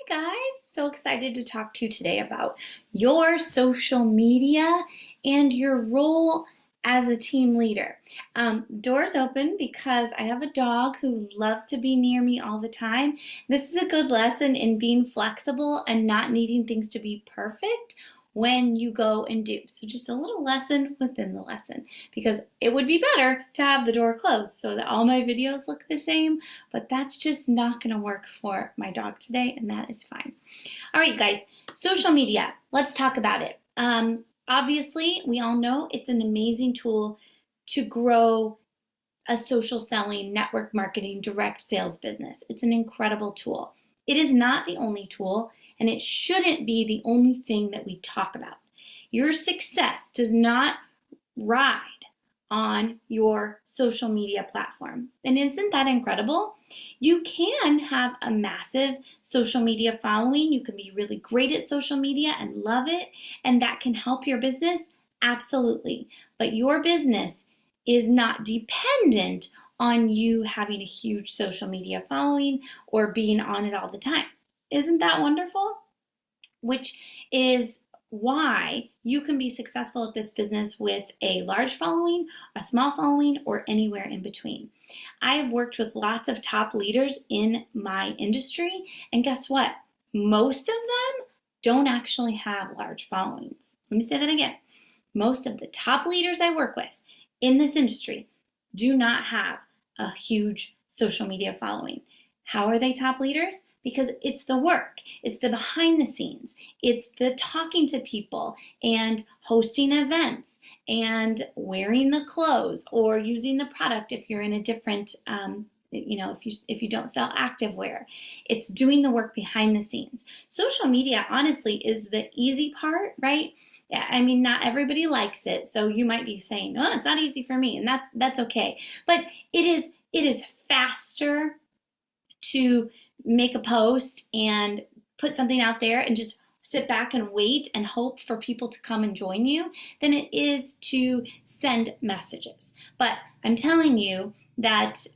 Hi guys, so excited to talk to you today about your social media and your role as a team leader. Doors open because I have a dog who loves to be near me all the time. This is a good lesson in being flexible and not needing things to be perfect when you go and do. So just a little lesson within the lesson, because it would be better to have the door closed so that all my videos look the same, but that's just not going to work for my dog today, and that is fine. All right, guys, social media, let's talk about it. Obviously, we all know it's an amazing tool to grow a social selling, network marketing, direct sales business. It's an incredible tool. It is not the only tool, and it shouldn't be the only thing that we talk about. Your success does not ride on your social media platform. And isn't that incredible? You can have a massive social media following. You can be really great at social media and love it, and that can help your business. Absolutely. But your business is not dependent on you having a huge social media following or being on it all the time. Isn't that wonderful? Which is why you can be successful at this business with a large following, a small following, or anywhere in between. I have worked with lots of top leaders in my industry, and guess what? Most of them don't actually have large followings. Let me say that again. Most of the top leaders I work with in this industry do not have a huge social media following. How are they top leaders? Because it's the work, it's the behind the scenes, it's the talking to people and hosting events and wearing the clothes or using the product if you're in a different, if you don't sell activewear. It's doing the work behind the scenes. Social media, honestly, is the easy part, right? Yeah, I mean, not everybody likes it, so you might be saying, "Oh, it's not easy for me," and that's okay. But it is faster to make a post and put something out there and just sit back and wait and hope for people to come and join you than it is to send messages. But I'm telling you that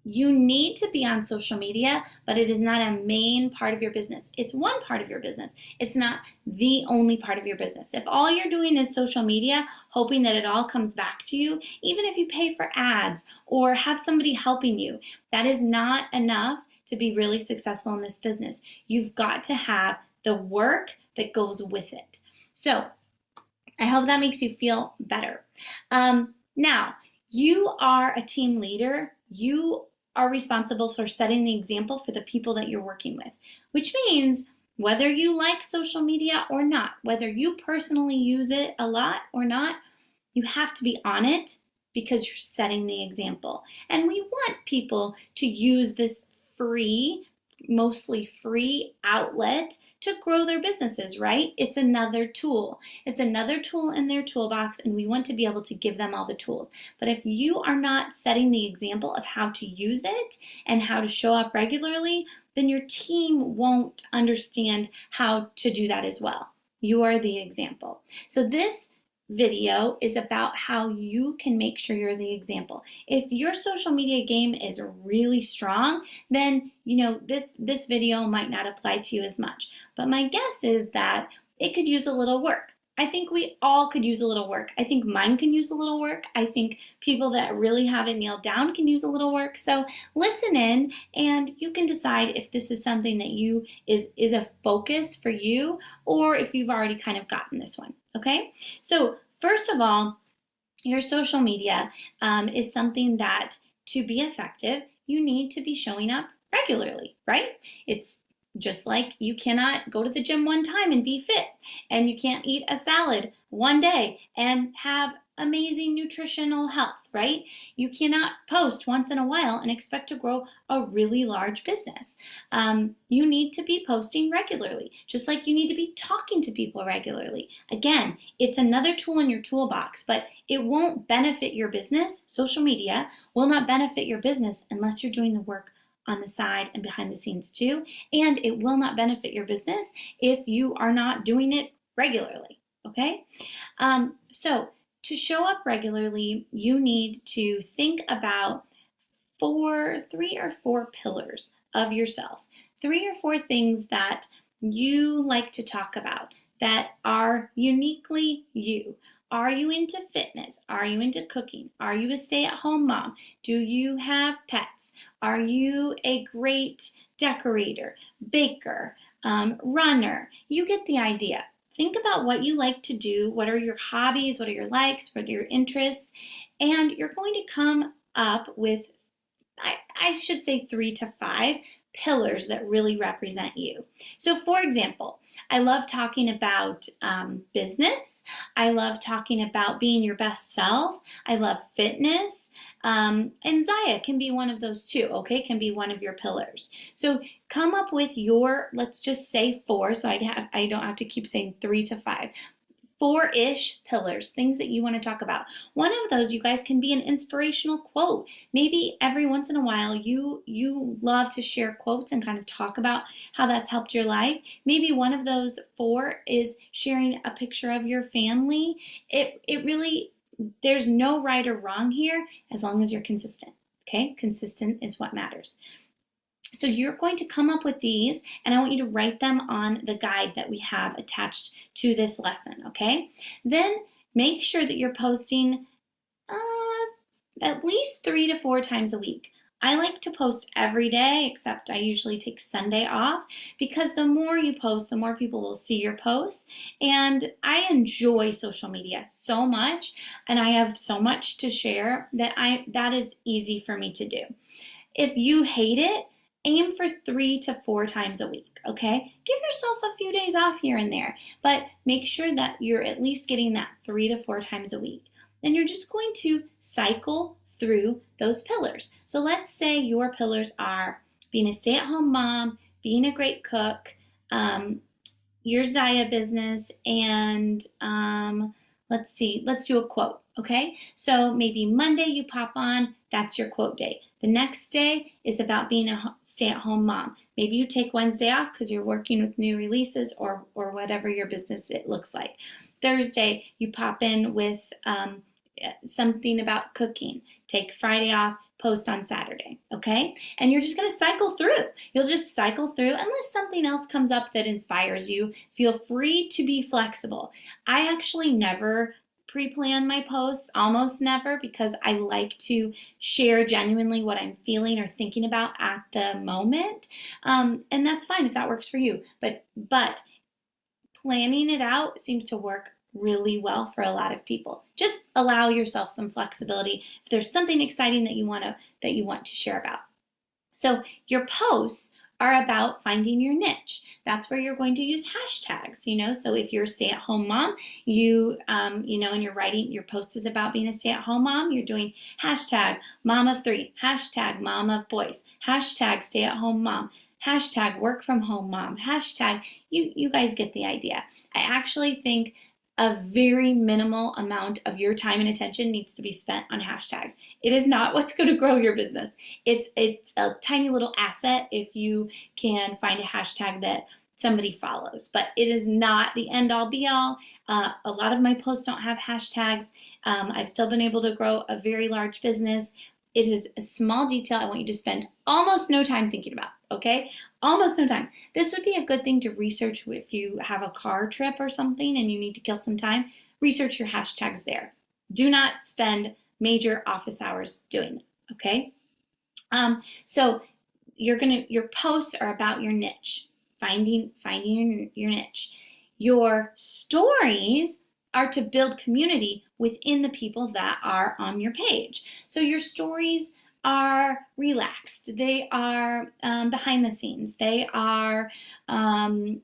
you need to be on social media, but it is not a main part of your business. It's one part of your business. It's not the only part of your business. If all you're doing is social media, hoping that it all comes back to you, even if you pay for ads or have somebody helping you, that is not enough to be really successful in this business. You've got to have the work that goes with it. So I hope that makes you feel better. Now, you are a team leader. You are responsible for setting the example for the people that you're working with, which means whether you like social media or not, whether you personally use it a lot or not, you have to be on it because you're setting the example. And we want people to use this free, mostly free outlet to grow their businesses, right? It's another tool. It's another tool in their toolbox, and we want to be able to give them all the tools. But if you are not setting the example of how to use it and how to show up regularly, then your team won't understand how to do that as well. You are the example. So this video is about how you can make sure you're the example. If your social media game is really strong, then this video might not apply to you as much. But my guess is that it could use a little work. I think we all could use a little work. I think mine can use a little work. I think people that really have it nailed down can use a little work. So listen in, and you can decide if this is something that is a focus for you, or if you've already kind of gotten this one. Okay? So first of all, your social media is something that, to be effective, you need to be showing up regularly, right? It's just like you cannot go to the gym one time and be fit, and you can't eat a salad one day and have amazing nutritional health, right? You cannot post once in a while and expect to grow a really large business. You need to be posting regularly, just like you need to be talking to people regularly. Again, it's another tool in your toolbox, but it won't benefit your business. Social media will not benefit your business unless you're doing the work on the side and behind the scenes too. And it will not benefit your business if you are not doing it regularly, okay? So to show up regularly, you need to think about three or four pillars of yourself. 3 or 4 things that you like to talk about that are uniquely you. Are you into fitness? Are you into cooking? Are you a stay-at-home mom? Do you have pets? Are you a great decorator, baker, runner? You get the idea. Think about what you like to do. What are your hobbies? What are your likes? What are your interests? And you're going to come up with, I should say, 3 to 5 pillars that really represent you. So, for example, I love talking about business. I love talking about being your best self. I love fitness. And Zaya can be one of those too, okay? Can be one of your pillars. So come up with your, let's just say 4, so I don't have to keep saying 3 to 5. 4-ish pillars, things that you want to talk about. One of those, you guys, can be an inspirational quote. Maybe every once in a while you love to share quotes and kind of talk about how that's helped your life. Maybe one of those 4 is sharing a picture of your family. It really, there's no right or wrong here as long as you're consistent. Okay? Consistent is what matters. So you're going to come up with these, and I want you to write them on the guide that we have attached to this lesson, okay? Then make sure that you're posting at least 3 to 4 times a week. I like to post every day, except I usually take Sunday off, because the more you post, the more people will see your posts. And I enjoy social media so much, and I have so much to share that is easy for me to do. If you hate it, aim for 3 to 4 times a week, okay? Give yourself a few days off here and there, but make sure that you're at least getting that 3 to 4 times a week. Then you're just going to cycle through those pillars. So let's say your pillars are being a stay-at-home mom, being a great cook, your Zaya business, and let's do a quote, okay? So maybe Monday you pop on, that's your quote day. The next day is about being a stay-at-home mom. Maybe you take Wednesday off because you're working with new releases or whatever your business it looks like. Thursday, you pop in with something about cooking. Take Friday off, post on Saturday, okay? And you're just gonna cycle through. You'll just cycle through unless something else comes up that inspires you. Feel free to be flexible. I actually never pre-plan my posts, almost never, because I like to share genuinely what I'm feeling or thinking about at the moment. And that's fine if that works for you. But planning it out seems to work really well for a lot of people. Just allow yourself some flexibility if there's something exciting that you want to share about. So your posts are about finding your niche. That's where you're going to use hashtags, so if you're a stay-at-home mom, and you're writing, your post is about being a stay-at-home mom, you're doing hashtag mom of 3, hashtag mom of boys, hashtag stay-at-home mom, hashtag work from home mom, hashtag, you guys get the idea. I actually think a very minimal amount of your time and attention needs to be spent on hashtags. It is not what's going to grow your business. It's a tiny little asset if you can find a hashtag that somebody follows, but it is not the end all be all. A lot of my posts don't have hashtags. I've still been able to grow a very large business. It is a small detail I want you to spend almost no time thinking about, okay? Almost no time. This would be a good thing to research if you have a car trip or something and you need to kill some time. Research your hashtags there. Do not spend major office hours doing it, okay? So your posts are about your niche, finding your niche. Your stories are to build community within the people that are on your page. So your stories are relaxed. They are behind the scenes. They are letting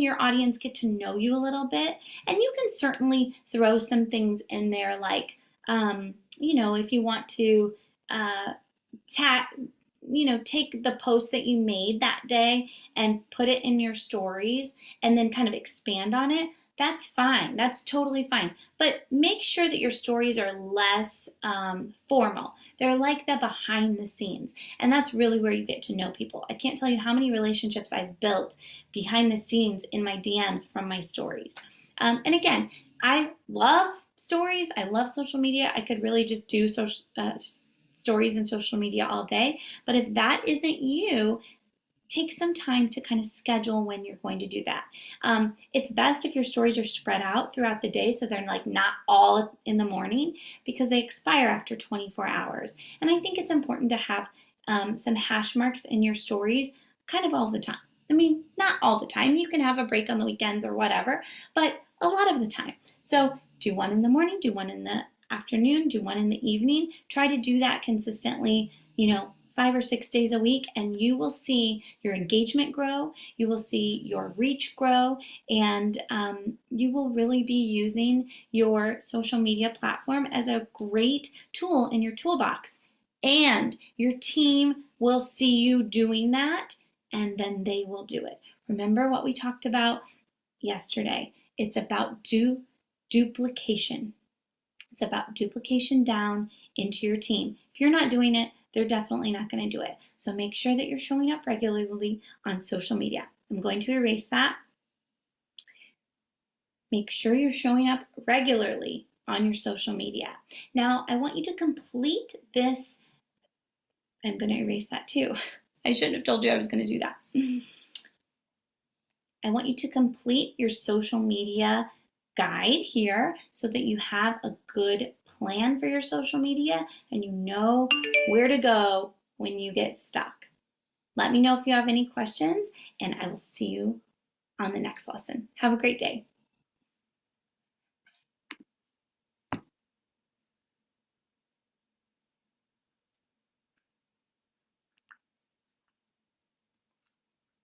your audience get to know you a little bit. And you can certainly throw some things in there like, if you want to take the post that you made that day and put it in your stories and then kind of expand on it. That's fine. That's totally fine. But make sure that your stories are less formal. They're like the behind the scenes. And that's really where you get to know people. I can't tell you how many relationships I've built behind the scenes in my DMs from my stories. And again, I love stories. I love social media. I could really just do stories and social media all day. But if that isn't you, take some time to kind of schedule when you're going to do that. It's best if your stories are spread out throughout the day so they're like not all in the morning because they expire after 24 hours. And I think it's important to have some hash marks in your stories kind of all the time. I mean, not all the time. You can have a break on the weekends or whatever, but a lot of the time. So do one in the morning, do one in the afternoon, do one in the evening. Try to do that consistently, 5 or 6 days a week, and you will see your engagement grow, you will see your reach grow, and you will really be using your social media platform as a great tool in your toolbox. And your team will see you doing that, and then they will do it. Remember what we talked about yesterday. It's about duplication. It's about duplication down into your team. If you're not doing it, they're definitely not going to do it. So make sure that you're showing up regularly on social media. I'm going to erase that. Make sure you're showing up regularly on your social media. Now, I want you to complete this. I'm going to erase that too. I shouldn't have told you I was going to do that. I want you to complete your social media guide here so that you have a good plan for your social media and you know where to go when you get stuck. Let me know if you have any questions, and I will see you on the next lesson. Have a great day.